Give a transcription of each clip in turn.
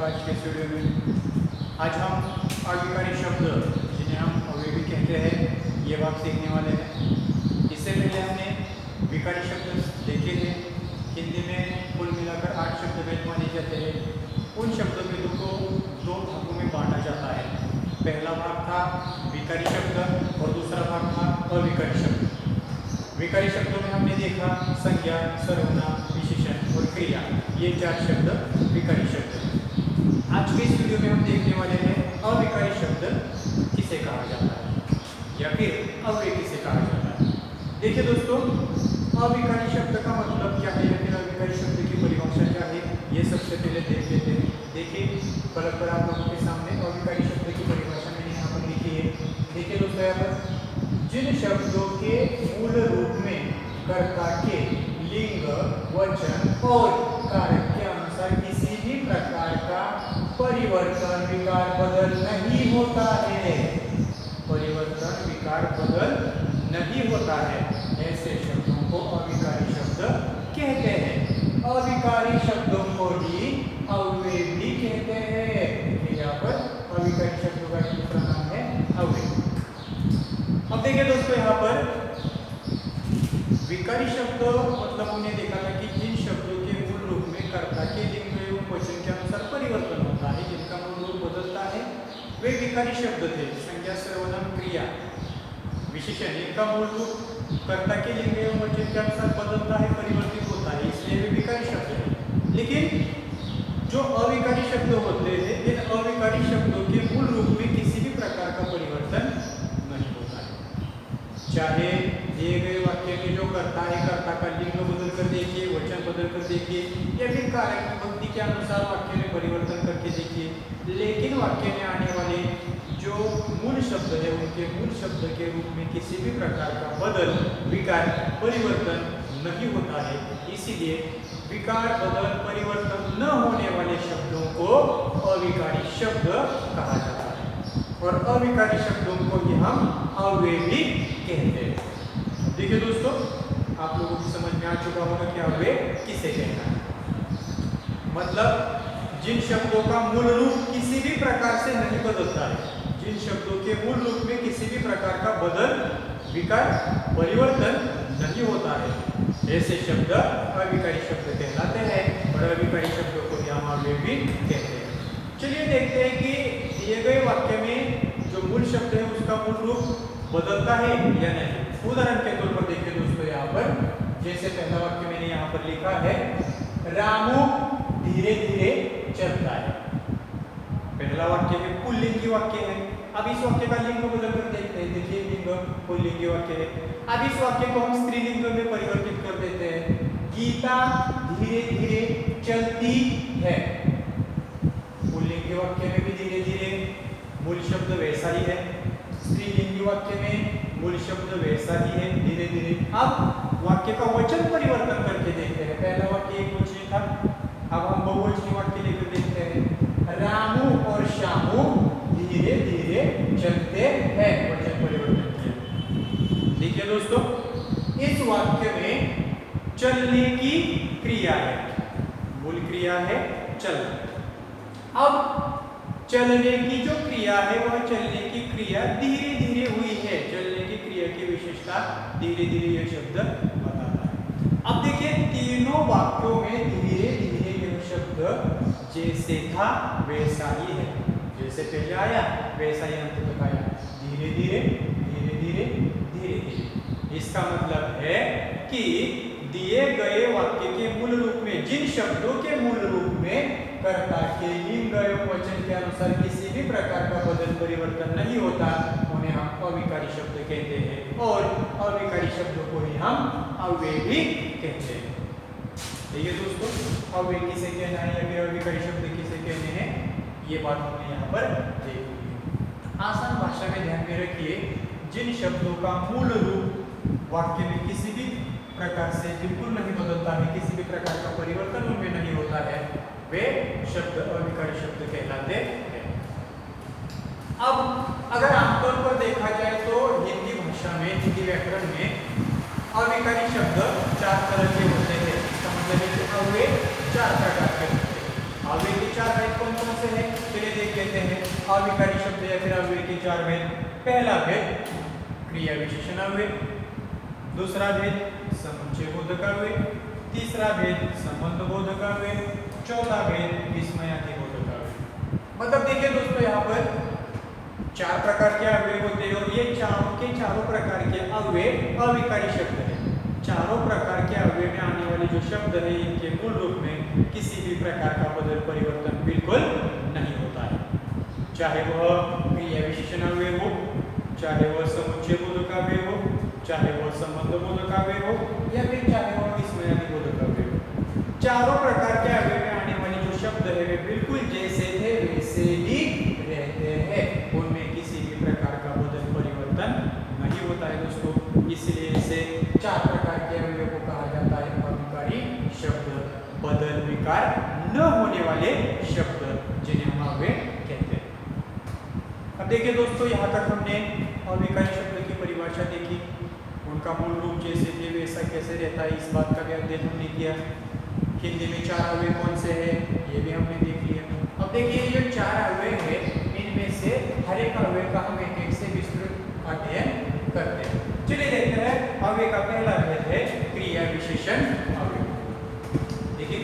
आपका आज के इस वीडियो में। आज हम अविकारी शब्द जिन्हें हम अवयवी कहते हैं ये बात सीखने वाले हैं। इससे पहले हमने विकारी शब्द देखे थे। हिंदी में कुल मिलाकर 8 शब्द भेद माने जाते हैं। उन शब्दों के को दो भागों में बांटा जाता है। पहला भाग था विकारी शब्द और दूसरा भाग था अविकारी शब्द। विकारी शब्दों में हमने देखा संज्ञा, सर्वनाम, विशेषण और क्रिया, ये 4 शब्द विकारी शब्द हैं। आज के इस वीडियो में हम देखने वाले हैं अविकारी शब्द किसे कहा जाता है या फिर अव्यय किसे कहा जाता है। देखिए दोस्तों, अविकारी शब्द का मतलब क्या है या फिर अविकारी शब्द की परिभाषा क्या है, ये सबसे पहले देख लेते हैं। देखिए पलक पर आप लोगों के सामने अविकारी शब्द की परिभाषा मैंने यहाँ पर लिखी है। देखिए दोस्तों, यहाँ पर जिन शब्दों के मूल रूप में कर्ता के लिंग, वचन और कारक के अनुसार किसी भी प्रकार का परिवर्तन, विकार, बदल नहीं होता है। परिवर्तन, विकार, बदल नहीं होता है, ऐसे शब्दों को अविकारी शब्द कहते हैं। अविकारी शब्दों को ही अव्यय भी कहते हैं। यहाँ पर अविकारी शब्दों का दूसरा नाम है अव्यय। अब देखिए दोस्तों, यहाँ पर विकारी शब्द मतलब हमने देखा था कि जिन शब्दों के मूल रूप में कर्ता के लिंग एवं वचन के अनुसार परिवर्तन होता है, जिनका मूल रूप बदलता है, वे विकारी शब्द थे। संज्ञा, सर्वनाम, क्रिया, विशेषण, इनका मूल रूप कर्ता के लिंग एवं वचन के अनुसार बदलता है, परिवर्तित होता है, इसलिए वे विकारी शब्द है। लेकिन जो अविकारी शब्द होते हैं, इन अविकारी शब्दों के मूल रूप में किसी भी प्रकार का परिवर्तन नहीं होता है। चाहे दिए गए वाक्य में जो कर्ता है, कर्ता का लिंग बदल कर देखिए, वचन बदल कर देखिए, या फिर कारक विभक्ति के अनुसार वाक्य में परिवर्तन करके देखिए, लेकिन वाक्य में आने वाले जो मूल शब्द है उनके मूल शब्द के रूप में किसी भी प्रकार का बदल, विकार, परिवर्तन नहीं होता है। इसीलिए विकार, बदल, परिवर्तन न होने वाले शब्दों को अविकारी शब्द कहा जाता है और अविकारी शब्दों को ही हम अव्यय भी कहते हैं। देखिए दोस्तों, आप लोगों की समझ में आ चुका होगा कि अव्यय किसे कहना है। मतलब जिन शब्दों का मूल रूप किसी भी प्रकार से नहीं बदलता है, जिन शब्दों के मूल रूप में किसी भी प्रकार का बदल, विकार, परिवर्तन नहीं होता है, ऐसे शब्द अविकारी शब्द कहलाते हैं और अविकारी शब्दों को हम अव्यय भी कहते हैं। चलिए देखते हैं कि दिए गए वाक्य में जो मूल शब्द है उसका मूल रूप बदलता है या नहीं। उदाहरण के तौर पर देखिए दोस्तों, यहाँ पर जैसे पहला वाक्य मैंने यहाँ पर लिखा है, रामू धीरे धीरे चलता है। पहला वाक्य है, पुल्लिंगी वाक्य है। अब इस वाक्य का लिंग बदल कर देखते हैं। देखिए लिंग पुल्लिंगी वाक्य है। अब इस वाक्य को हम स्त्रीलिंग में परिवर्तित कर देते हैं। गीता धीरे धीरे चलती है। पुल्लिंगी वाक्य में भी धीरे धीरे मूल शब्द वैसा ही है, स्त्रीलिंगी वाक्य में मूल शब्द वैसा ही है, धीरे धीरे। अब वाक्य का वचन परिवर्तन करके देखते हैं। पहला वाक्य एक वचन था, अब हम बहुवचनी वाक्य लेकर देखते हैं। रामू और श्यामू धीरे धीरे चलते हैं, वचन परिवर्तन किया। देखिए दोस्तों, इस वाक्य में चलने की क्रिया है, मूल क्रिया है चलना। अब चलने की जो क्रिया है वह चलने की क्रिया धीरे धीरे हुई है। चलने की क्रिया की विशेषता धीरे धीरे यह शब्द बताता है। अब देखिए तीनों वाक्यों में धीरे धीरे यह शब्द जैसे था वैसा ही है, जैसे पहले आया वैसा ही अंत तक आया, धीरे धीरे धीरे धीरे धीरे धीरे। इसका मतलब है कि दिए गए वाक्य के मूल रूप में, जिन शब्दों के मूल रूप में कर्ता के लिंग एवं वचन के अनुसार किसी भी प्रकार का बदल, परिवर्तन नहीं होता, उन्हें हम अविकारी शब्द कहते हैं और अविकारी शब्दों को ही हम अव्यय भी कहते हैं। देखिए दोस्तों, अव्यय किसे कहना है या फिर अविकारी शब्द किसे कहने हैं, ये बात हमने यहाँ पर देखी है। आसान भाषा में ध्यान में रखिए, जिन शब्दों का मूल रूप वाक्य में किसी भी प्रकार से बिल्कुल नहीं बदलता है, किसी भी प्रकार का परिवर्तन उनमें नहीं होता है, वे शब्द अविकारी शब्द कहलाते हैं। अब अगर आमतौर पर देखा जाए तो हिंदी भाषा में, हिंदी व्याकरण में अविकारी शब्द 4 तरह के होते हैं। इसका मतलब है कि अव्यय 4 प्रकार के होते हैं। अव्यय के चार भेद कौन कौन से हैं? चलिए देख लेते हैं। अविकारी शब्द या फिर अव्यय के चार भेद। पहला भेद क्रिया विशेषण अव्यय, दूसरा भेद समुच्चय बोधक अव्यय, तीसरा भेद संबंध बोधक अव्यय, चौथा भेद विस्मयादि बोधक अव्यय। मतलब देखिए दोस्तों, यहाँ पर चार प्रकार के अव्यय होते हैं और ये चारों के चारों प्रकार के अव्यय अविकारी शब्द है। चारों प्रकार के अव्यय में आने वाले जो शब्द है इनके मूल रूप में किसी भी प्रकार का बदल परिवर्तन बिल्कुल नहीं होता है, चाहे वह क्रिया विशेषण अव्यय हो, चाहे वह समुच्चय बोधक अव्यय हो, चाहे वह संबंध बोधक अव्यय हो, या फिर चाहे वह विस्मयादि बोधक अव्यय हो। चारों प्रकार के अव्यय में आने वाले जो शब्द है वे बिल्कुल जैसे थे वैसे ही रहते हैं, उनमें किसी भी प्रकार का बदल परिवर्तन नहीं होता है दोस्तों। इसलिए इसे चार प्रकार के अव्ययों को कहा जाता है अविकारी शब्द, बदल विकार न होने वाले शब्द जिन्हें हम अव्यय कहते हैं। अब देखिए दोस्तों, यहाँ तक हमने अविकारी शब्द की परिभाषा देखी, उनका मूल रूप जैसे थे वैसा कैसे रहता है इस बात का भी अध्ययन हमने किया। हिंदी में चार अव्यय कौन से हैं ये भी हमने देख लिया। अब देखिए ये चार अव्यय है, इनमें से हर एक अव्यय का हम एक एक से विस्तृत अध्ययन करते हैं। चलिए देखते हैं। अव्यय का पहला भेद है क्रिया विशेषण अव्यय। देखिए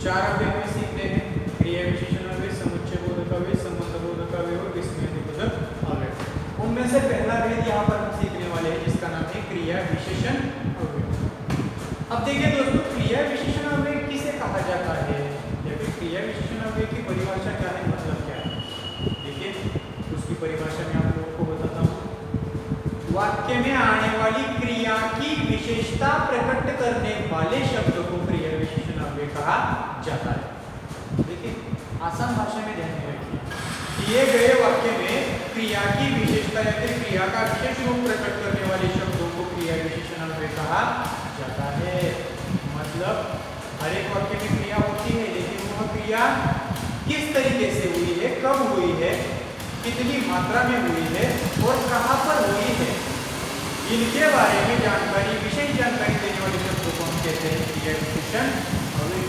चार अव्यय में सीखते हैं, क्रिया विशेषण अव्यय, समुच्चय बोधक अव्यय, संबंध बोधक अव्यय और विस्मयादि बोधक अव्यय। उनमें से पहला भेद यहाँ पर हम सीखने वाले हैं जिसका नाम है क्रिया विशेषण अव्यय। अब देखिए दोस्तों, क्रिया विशेषण अव्यय किसे कहा जाता है या फिर क्रिया विशेषण अव्यय की परिभाषा क्या है, मतलब क्या है? देखिए उसकी परिभाषा मैं आप लोगों को बताता हूँ। वाक्य में आने वाली क्रिया की विशेषता प्रकट करने वाले शब्द को क्रिया विशेषण अव्यय कहा जाता है। देखिए आसान भाषा में ध्यान रखिए, दिए गए वाक्य में क्रिया की विशेषता या फिर क्रिया का विशेष रूप प्रकट करने वाले शब्दों को क्रिया विशेषण अव्यय कहा जाता है। मतलब हर एक वाक्य में क्रिया होती है, लेकिन वह क्रिया किस तरीके से हुई है, कब हुई है, कितनी मात्रा में हुई है और कहाँ पर हुई है, इनके बारे में जानकारी, विशेष जानकारी देने वाले शब्दों को हम कहते हैं क्रिया विशेषण अव्यय।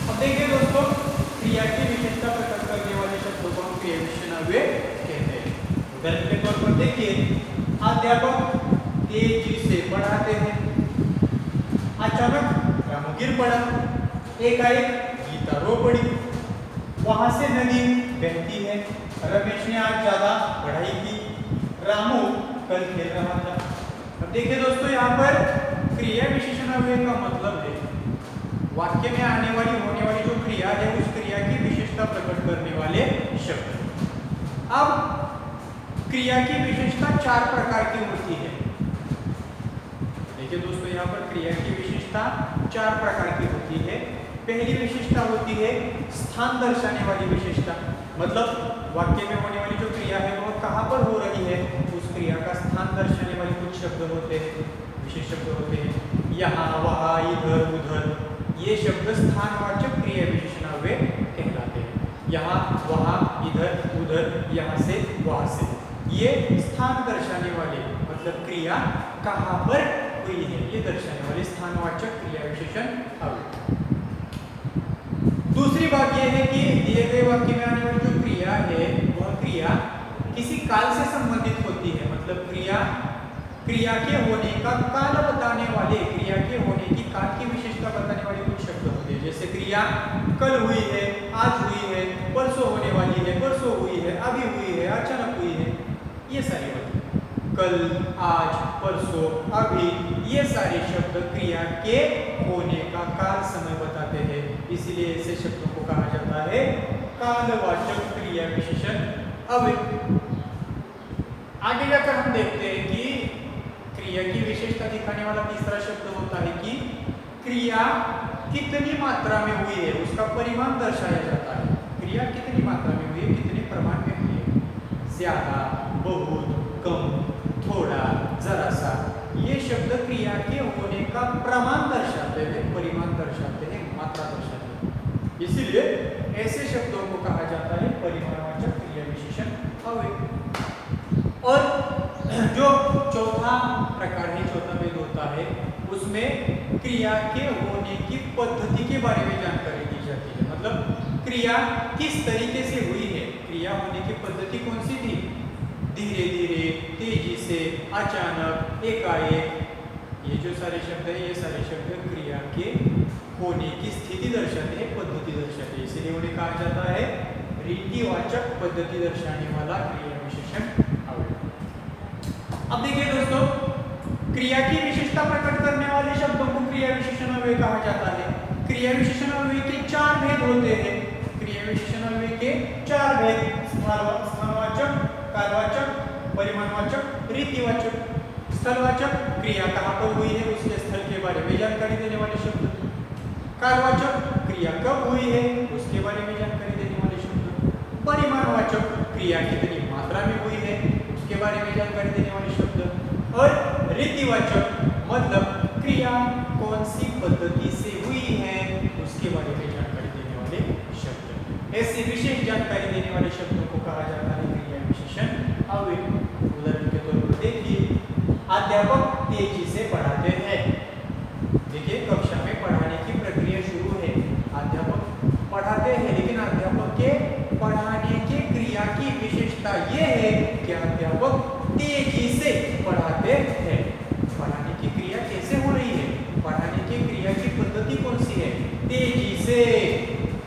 अब देखिए दोस्तों, क्रिया की विशेषता प्रकट करने वाले शब्दों को हम क्रिया विशेषण अव्यय कहते हैं। उदाहरण के तौर पर देखिए, अध्यापक तेजी से पढ़ाते हैं, अचानक रामू गिर पड़ा, एकाएक गीता रो पड़ी, वहां से नदी बहती है, रमेश ने आज ज्यादा पढ़ाई की, रामू कल खेल रहा था। अब देखिए दोस्तों, यहाँ पर क्रिया विशेषण अव्यय का मतलब है वाक्य में आने वाली होने वाली जो क्रिया है उस क्रिया की विशेषता प्रकट करने वाले शब्द। अब क्रिया की विशेषता चार प्रकार की होती है। देखिए दोस्तों, यहाँ पर क्रिया की विशेषता चार प्रकार की होती है। पहली विशेषता होती है स्थान दर्शाने वाली विशेषता, मतलब वाक्य में होने वाली जो क्रिया है वह कहाँ पर हो रही है, उस क्रिया का स्थान दर्शाने वाले कुछ शब्द होते हैं, विशेष शब्द होते हैं। यहाँ, वहाँ, इधर, उधर, ये शब्द स्थानवाचक क्रिया विशेषण अव्यय कहलाते हैं। यहाँ, वहाँ, इधर, उधर, यहाँ से, वहाँ से, ये स्थान दर्शाने वाले, मतलब क्रिया कहाँ पर हुई है ये दर्शाने वाले स्थानवाचक क्रिया विशेषण अव्यय। दूसरी बात यह है कि दिए गए वाक्य में आने वाली जो क्रिया है वह क्रिया किसी काल से संबंधित होती है, मतलब क्रिया के होने का काल बताने वाले, क्रिया के होने की काल की विशेषता बताने वाले कुछ शब्द होते हैं। जैसे क्रिया कल हुई है, आज हुई है, परसों होने वाली है, परसों हुई है, अभी हुई है, अचानक हुई है, ये सारी बातें कल, आज, परसों, अभी, ये सारे शब्द क्रिया के होने का काल समय बताते हैं, इसलिए ऐसे शब्दों को कहा जाता है कालवाचक क्रिया विशेषण अव्यय। आगे जाकर हम देखते हैं कि क्रिया की विशेषता दिखाने वाला तीसरा शब्द होता है कि क्रिया कितनी मात्रा में हुई है उसका परिमाण दर्शाया जाता है। क्रिया कितनी मात्रा में हुई है, कितने प्रमाण में हुई है, ज्यादा, बहुत, कम, थोड़ा, जरा सा, ये शब्द क्रिया के होने का प्रमाण दर्शाते हैं, परिमाण दर्शाते हैं, मात्रा दर्शाते हैं, इसीलिए ऐसे शब्दों को कहा जाता है परिमाणवाचक क्रिया विशेषण अव्यय। और जो चौथा प्रकार है, चौथा भेद होता है, उसमें क्रिया के होने की पद्धति के बारे में जानकारी दी जाती है, मतलब क्रिया किस तरीके से हुई है, क्रिया होने की पद्धति कौन सी थी, धीरे धीरे, तेजी से, अचानक, एकाएक। ये जो सारे शब्द है ये सारे शब्द क्रिया के होने की स्थिति दर्शाते हैं, पद्धति दर्शाते हैं, इसलिए उन्हें कहा जाता है रीतिवाचक पद्धति दर्शाने वाला क्रिया विशेषण अव्यय। अब देखिए दोस्तों, क्रिया की विशेषता प्रकट करने वाले शब्दों को क्रिया विशेषण अव्यय कहा जाता है। क्रिया विशेषण अव्यय के 4 भेद होते हैं। क्रिया विशेषण अव्यय के 4 भेद, स्थानवाचक, कालवाचक, परिमाणवाचक, रीतिवाचक। स्थलवाचक, क्रिया कहाँ पर हुई है उसके स्थल के बारे में जानकारी देने वाले शब्द। कालवाचक, क्रिया कब हुई है उसके बारे में जानकारी देने वाले शब्द। परिमाणवाचक, क्रिया कितनी मात्रा में हुई है उसके बारे में जानकारी देने वाले शब्द। और रीतिवाचक मतलब क्रिया कौन सी पद्धति से हुई है उसके बारे में जानकारी देने वाले शब्द। ऐसी विशेष जानकारी देने वाले शब्दों को कहा जाता है क्रिया विशेषण अव्यय। उदाहरण के तौर पर देखिए, अध्यापक तेजी से पढ़ाते हैं। देखिए कक्षा में पढ़ाने की प्रक्रिया शुरू है, अध्यापक पढ़ाते हैं, लेकिन अध्यापक के पढ़ाने के क्रिया की विशेषता यह है कि अध्यापक तेजी से पढ़ाते हैं। पढ़ाने की क्रिया कैसे हो रही है, पढ़ाने की क्रिया की पद्धति कौन सी है, तेजी से,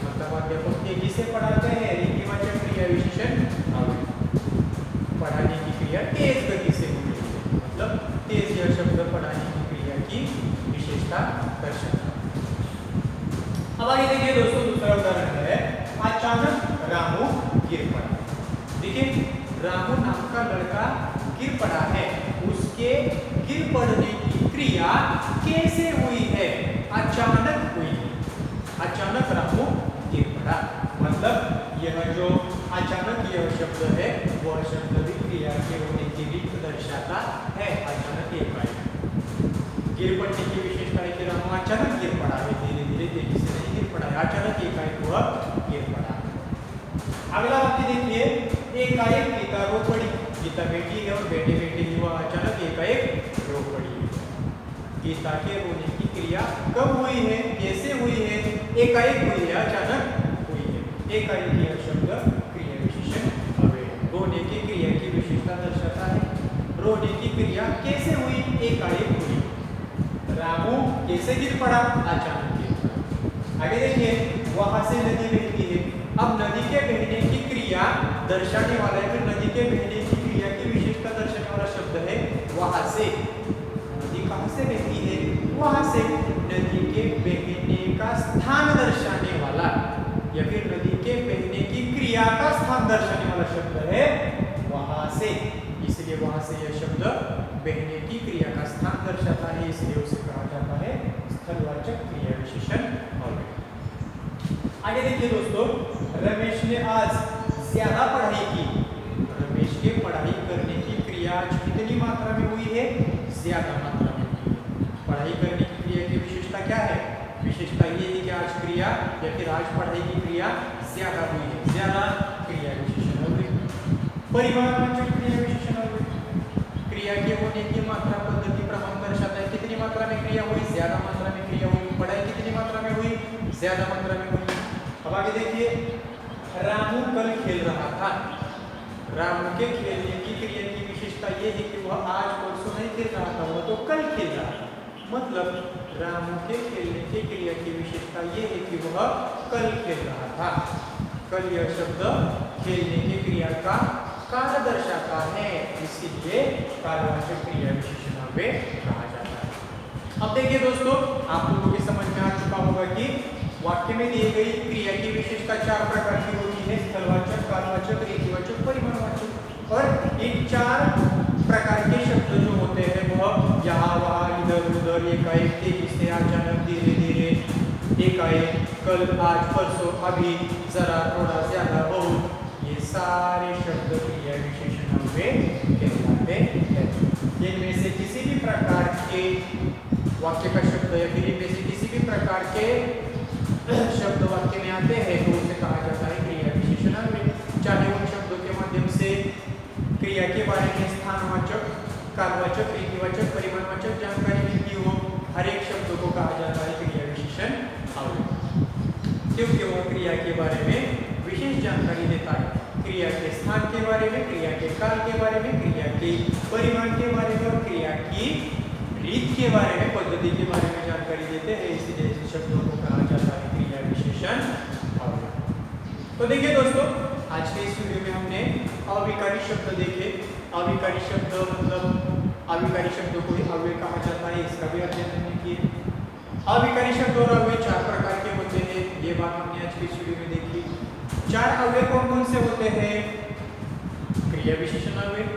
मतलब अध्यापक तेजी से पढ़ाते हैं। रीतिवाचक क्रिया विशेषण अव्यय। पढ़ाने की क्रिया तेज गति से हो रही है, मतलब तेज यह शब्द पढ़ाने की क्रिया की विशेषता दर्शाता है। अब आगे देखिए दोस्तों, दूसरा उदाहरण है अचानक रामू गिर पड़ा। देखिए रामू नाम का लड़का गिर पड़ा है, उसके गिर पड़ने की क्रिया कैसे हुई है, अचानक हुई है। अचानक रामू गिर पड़ा, मतलब यह जो अचानक यह शब्द है वह शब्द भी क्रिया के होने की रीत दर्शाता है। अचानक एकाएक गिर पड़ने की विशेषता है कि रामू अचानक गिर पड़ा है, धीरे धीरे तेजी से नहीं गिर पड़ा है, अचानक एकाएक वह गिर पड़ा। अगला वाक्य देखिए, एकाएक गीता रो पड़ी। गीता बेटी है और बेटे बेटे ही वह अचानक एकाएक रो पड़ी है। गीता के रोने की क्रिया कब हुई है, कैसे हुई है, एकाएक हुई है, अचानक हुई है। एकाएक यह शब्द क्रिया विशेषण अव्यय। रोने की क्रिया की विशेषता दर्शाता है। रोने की क्रिया कैसे हुई, एकाएक हुई। रामू कैसे गिर पड़ा, अचानक गिर पड़ा। आगे देखिए, वहां से नदी बहती है। अब नदी के बहने की क्रिया दर्शाने वाला है, फिर नदी के बहने की क्रिया की विशेषता दर्शाने वाला शब्द है वहां से। नदी कहां से बहती है, वहां से। नदी के बहने का स्थान दर्शाने वाला या फिर नदी के बहने की क्रिया का स्थान दर्शाने वाला शब्द है वहां से, इसलिए वहां से यह शब्द बहने की क्रिया का स्थान दर्शाता है, इसलिए उसे कहा जाता है स्थलवाचक क्रिया विशेषण अव्यय। आगे देखिए दोस्तों, रमेश ने आज ज्यादा पढ़ाई की। रमेश के पढ़ाई करने की क्रिया आज कितनी मात्रा में हुई है, ज्यादा मात्रा में हुई है। पढ़ाई करने की क्रिया की विशेषता क्या है, विशेषता ये है कि आज क्रिया या फिर आज पढ़ाई की क्रिया ज्यादा हुई है, ज्यादा क्रिया विशेषण अव्यय। परिमाणवाचक क्रिया विशेषण अव्यय। क्रिया के होने की मात्रा पद्धति प्रमाण दर्शाता है, कितनी मात्रा में क्रिया हुई, ज्यादा मात्रा में क्रिया हुई। पढ़ाई कितनी मात्रा में हुई, ज्यादा मात्रा में हुई। अब आगे देखिए, रामू कल खेल रहा था। रामू के खेलने की क्रिया की विशेषता ये है कि वह आज परसों नहीं खेल रहा था, वह तो कल खेल रहा था। मतलब रामू के खेलने की क्रिया की विशेषता ये है कि वह कल खेल रहा था। कल यह शब्द खेलने की क्रिया का काल दर्शाता है, इसलिए कालवाचक क्रिया विशेषण अव्यय कहा जाता है। अब देखिए दोस्तों, आप लोगों के समझ में आ चुका होगा कि वाक्य में दी गई क्रिया की विशेषता 4 प्रकार की होती है, स्थलवाचक, कालवाचक, रीतिवाचक, परिमाणवाचक। और इन 4 प्रकार के शब्द जो होते हैं वह यहाँ वहाँ, इधर उधर, एकाएक, तेजी से, अचानक, धीरे धीरे, एकाएक, कल, आज, परसों, अभी, जरा, थोड़ा, ज्यादा, बहुत, ये सारे शब्द क्रिया विशेषण अव्यय कहलाते हैं। इनमें से किसी भी प्रकार के वाक्य का शब्द या फिर इनमें से किसी भी प्रकार के शब्द वाक्य में आते हैं तो उसे कहा जाता है क्रिया विशेषण अव्यय। चाहे उन शब्दों के माध्यम से क्रिया के बारे में स्थानवाचक, कालवाचक, रीतिवाचक, परिमाणवाचक जानकारी मिलती हो, हर एक शब्द को कहा जाता है क्रिया विशेषण अव्यय, क्योंकि वह क्रिया के बारे में बारे में और क्रिया की रीत के बारे में, पद्धति के बारे में जानकारी देते हैं, इसीलिए इन शब्दों को कहा जाता है क्रिया विशेषण अवयव। तो देखिए दोस्तों, आज के इस वीडियो में हमने अविकारी शब्द देखे। अविकारी शब्द मतलब अविकारी शब्दों को अव्यय कहा जाता है, इसका भी अध्ययन हमने किया। अविकारी शब्द और अव्यय 4 प्रकार के होते हैं, ये बात हमने आज के इस वीडियो में देखी। 4 अव्यय कौन कौन से होते हैं? क्रिया विशेषण अव्यय,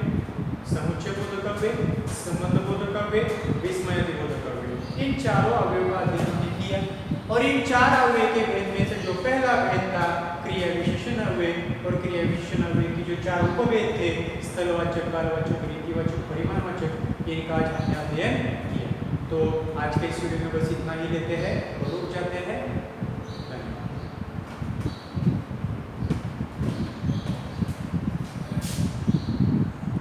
समुच्चय बोधक अव्यय, संबंध बोधक अव्यय, विस्मयादि बोधक अव्यय। इन चारों अव्ययों का अध्ययन हमने किया और इन 4 अव्यय के भेद में से जो पहला भेद था क्रिया विशेषण अव्यय, और क्रिया विशेषण अव्यय की जो 4 उपभेद थे स्थलवाचक, कालवाचक, रीतिवाचक, परिमाणवाचक, इनका आज हमने अध्ययन किया। तो आज के इस वीडियो में बस इतना ही लेते हैं और रुक जाते हैं।